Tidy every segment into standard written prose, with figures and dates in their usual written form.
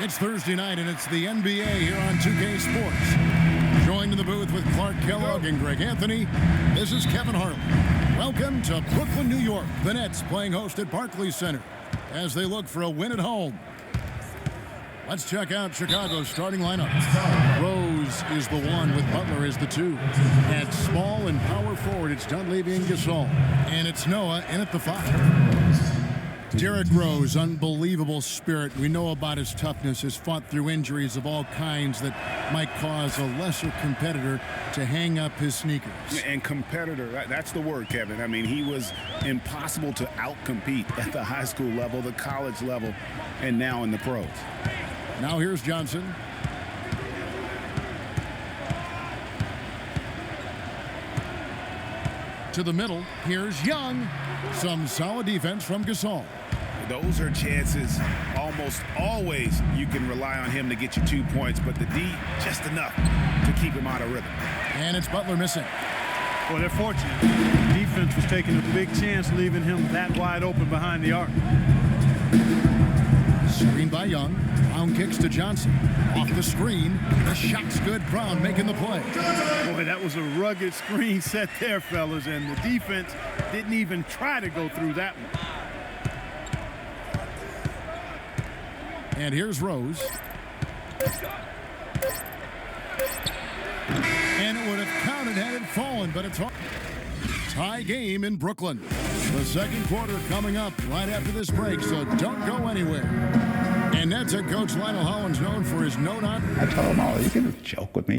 It's Thursday night, and it's the NBA here on 2K Sports. Joined in the booth with Clark Kellogg and Greg Anthony, this is Kevin Harlan. Welcome to Brooklyn, New York. The Nets playing host at Barclays Center as they look for a win at home. Let's check out Chicago's starting lineup. Rose is the 1 with Butler as the 2. At small and power forward, it's Dunleavy and Gasol. And it's Noah in at the 5. Derrick Rose, unbelievable spirit. We know about his toughness, has fought through injuries of all kinds that might cause a lesser competitor to hang up his sneakers. And competitor, that's the word, Kevin. I mean, he was impossible to outcompete at the high school level, the college level, and now in the pros. Now here's Johnson. To the middle, here's Young. Some solid defense from Gasol. Those are chances almost always you can rely on him to get you 2 points, but the D, just enough to keep him out of rhythm. And it's Butler missing. Well, they're fortunate. The defense was taking a big chance, leaving him that wide open behind the arc. Screen by Young. Brown kicks to Johnson. Off the screen. The shot's good. Brown making the play. Boy, that was a rugged screen set there, fellas, and the defense didn't even try to go through that one. And here's Rose. And it would have counted had it fallen, but it's hard. Tie game in Brooklyn. The second quarter coming up right after this break, so don't go anywhere. And Nets head coach Lionel Hollins known for his no-not. I told him, oh, you can joke with me.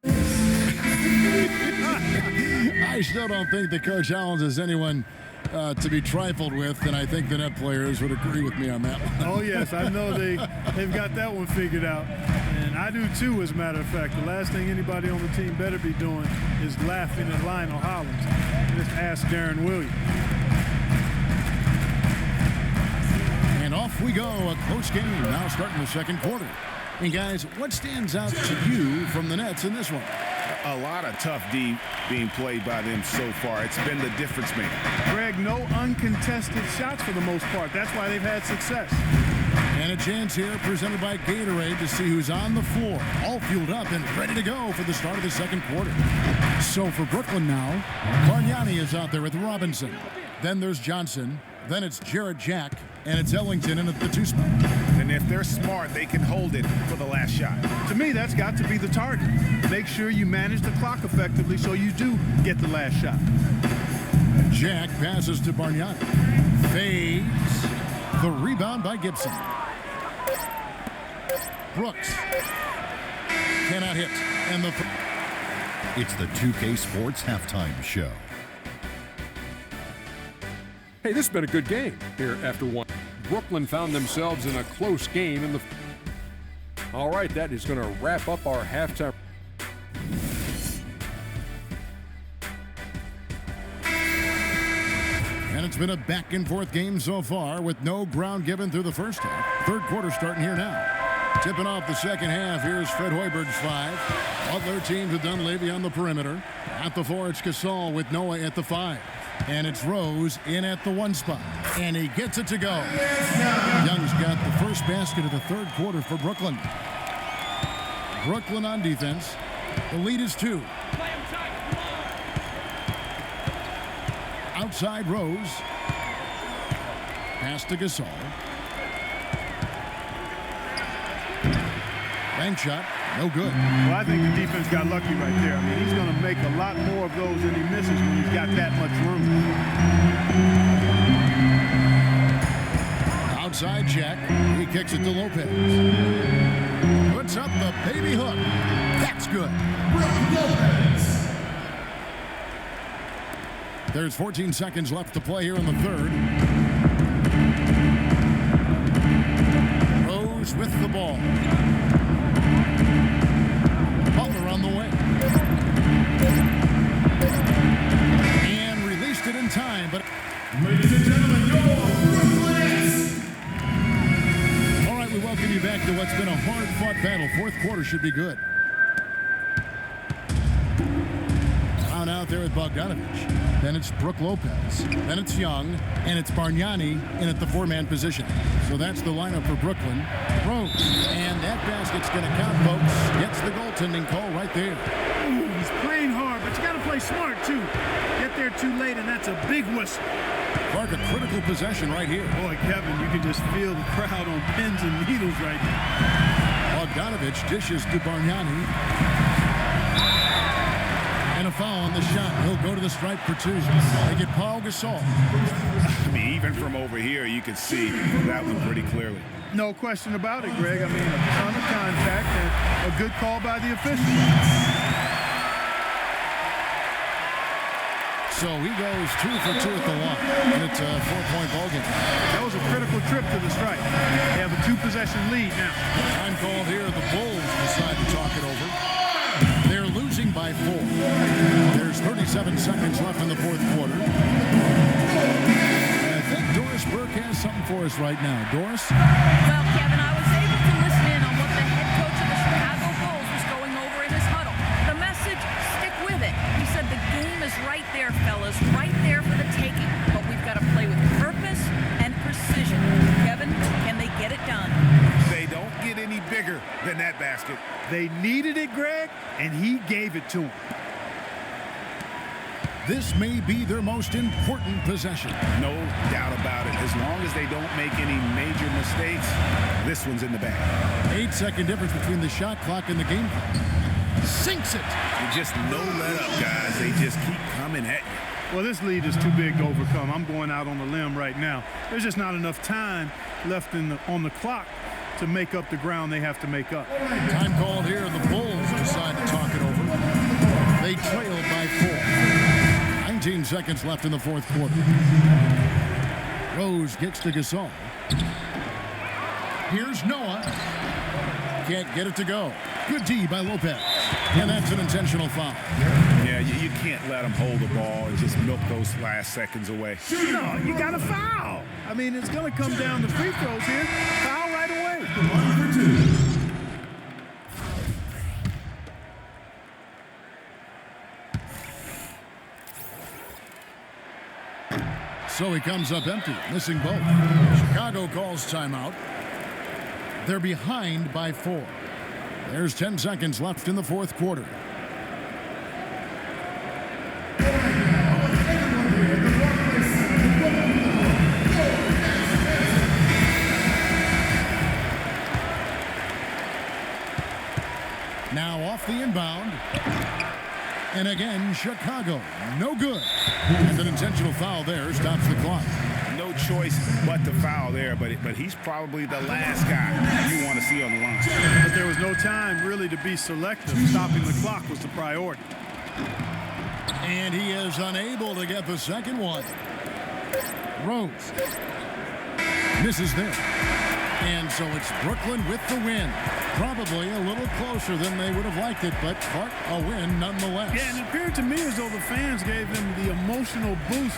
I still don't think that Coach Hollins is anyone to be trifled with, and I think the Net players would agree with me on that one. Oh, yes, I know they've got that one figured out. And I do, too, as a matter of fact. The last thing anybody on the team better be doing is laughing at Lionel Hollins. Just ask Darren Williams. And off we go, a close game now starting the second quarter. And guys, what stands out to you from the Nets in this one? A lot of tough D being played by them so far. It's been the difference maker. Greg, no uncontested shots for the most part. That's why they've had success. And a chance here presented by Gatorade to see who's on the floor. All fueled up and ready to go for the start of the second quarter. So for Brooklyn now, Bargnani is out there with Robinson. Then there's Johnson. Then it's Jarrett Jack. And it's Ellington in at the 2 spot. And if they're smart, they can hold it for the last shot. To me, that's got to be the target. Make sure you manage the clock effectively so you do get the last shot. Jack passes to Bargnani. Fades. The rebound by Gibson. Brooks. Cannot hit. And the... It's the 2K Sports Halftime Show. Hey, this has been a good game here after one. Brooklyn found themselves in a close game in the... All right, that is going to wrap up our halftime. And it's been a back-and-forth game so far with no ground given through the first half. Third quarter starting here now. Tipping off the second half, here's Fred Hoiberg's 5. Butler teams with Dunleavy on the perimeter. At the 4, it's Gasol with Noah at the 5. And it's Rose in at the 1 spot. And he gets it to go. Young's got the first basket of the third quarter for Brooklyn. Brooklyn on defense. The lead is 2. Outside Rose. Pass to Gasol. Bank shot. No good. Well, I think the defense got lucky right there. I mean, he's going to make a lot more of those than he misses when he's got that much room. Outside Jack. He kicks it to Lopez. Puts up the baby hook. That's good. There's 14 seconds left to play here in the third. Rose with the ball. Butler on the way. And released it in time, but... Ladies and gentlemen, your Brooklyn Nets. All right, we welcome you back to what's been a hard-fought battle. Fourth quarter should be good. Brown out there with Bogdanovich. Then it's Brook Lopez. Then it's Young. And it's Bargnani in at the 4-man position. So that's the lineup for Brooklyn. Rose. And that basket's going to count, folks. Gets the goaltending call right there. Ooh, he's playing hard, but you got to play smart, too. Get there too late, and that's a big whistle. Clark, a critical possession right here. Boy, Kevin, you can just feel the crowd on pins and needles right now. Bogdanovich dishes to Bargnani. And a foul on the shot. He'll go to the stripe for two. They get Paul Gasol. I mean, even from over here, you can see that one pretty clearly. No question about it, Greg. I mean, a ton of contact and a good call by the official. So he goes 2 for 2 at the line, and it's a 4-point ball game. That was a critical trip to the stripe. They have a 2-possession lead now. Time called here. The Bulls decide to talk it over. They're losing by 4. There's 37 seconds left in the fourth quarter. I think Doris Burke has something for us right now. Doris? Well, Kevin, I was able to listen in on what the head coach of the Chicago Bulls was going over in his huddle. The message, stick with it. He said the game is right there, fellas, right there for the taking. But we've got to play with purpose and precision. Kevin, can they get it done? They don't get any bigger than that basket. They needed it, Greg, and he gave it to them. This may be their most important possession. No doubt about it. As long as they don't make any major mistakes, this one's in the bag. 8-second difference between the shot clock and the game clock. Sinks it. Just no let up, guys. They just keep coming at you. Well, this lead is too big to overcome. I'm going out on the limb right now. There's just not enough time left on the clock to make up the ground they have to make up. Time called here. The Bulls decide to talk it over. They trail by 4. 19 seconds left in the fourth quarter. Rose gets to Gasol. Here's Noah. Can't get it to go. Good D by Lopez. And that's an intentional foul. Yeah, you can't let them hold the ball and just milk those last seconds away. No, you got to foul. I mean, it's going to come down to free throws here. Foul right away. So he comes up empty, missing both. Chicago calls timeout. They're behind by 4. There's 10 seconds left in the fourth quarter. Now off the inbound. And again, Chicago, no good. And an intentional foul there stops the clock. No choice but to foul there, but he's probably the last guy you want to see on the line. But there was no time really to be selective. Stopping the clock was the priority. And he is unable to get the second one. Rose misses there. And so it's Brooklyn with the win. Probably a little closer than they would have liked it, but Clark, a win nonetheless. Yeah, and it appeared to me as though the fans gave them the emotional boost